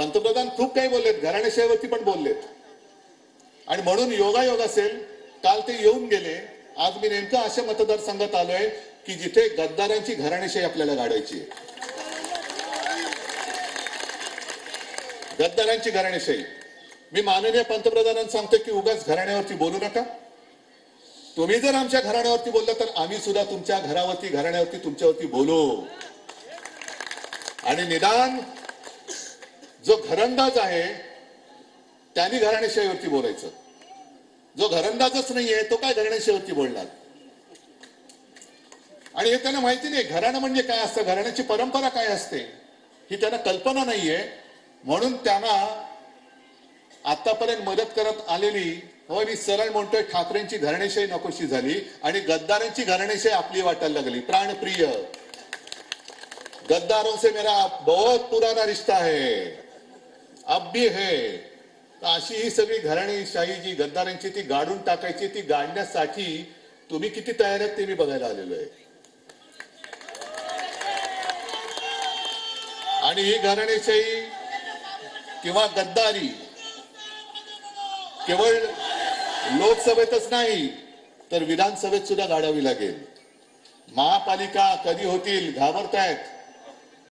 पंतप्रधान खूप काही बोललेत, घराणेशाहीवरती पण बोललेत आणि म्हणून योगायोग असेल काल ते येऊन गेले. आज मी नेमकं अशा मतदारसंघात आलोय की जिथे गद्दारांची घराणेशाही आपल्याला गाडायची आहे. गद्दारांची घराणेशाही. मी माननीय पंतप्रधानांना सांगतो की उगाच घराण्यावरती बोलू नका. तुम्ही जर आमच्या घराण्यावरती बोलला तर आम्ही सुद्धा तुमच्या घरावरती घराण्यावरती तुमच्यावरती बोलू. आणि निदान जो घरंदाज आहे त्यांनी घराणेशाहीवरती बोलायचं. जो घरंदाजच नाहीये तो काय घराणेशाहीवरती बोलणार. आणि हे त्यांना माहिती नाही घराणं म्हणजे काय असतं, घराण्याची परंपरा काय असते ही त्यांना कल्पना नाहीये. म्हणून त्यांना आतापर्यंत मदत करत आलेली हो मी सरळ म्हणतोय ठाकरेंची घराणेशाही नकोशी झाली आणि गद्दारांची घराणेशाही आपली वाटायला लागली. प्राणप्रिय गद्दारों से मेरा बहुत पुराना रिश्ता है, अब भी है. अशी ही सगळी घराणेशाही जी गद्दारांची ती गाडून टाकायची, ती गाडण्यासाठी तुम्ही किती तयार आहेत ते मी बघायला आलेलो आहे. आणि ही घराणेशाही किंवा गद्दारी केवळ लोकसभेतच नाही तर विधानसभेत सुद्धा गाडावी लागेल. महापालिका कधी होतील घाबरतायत.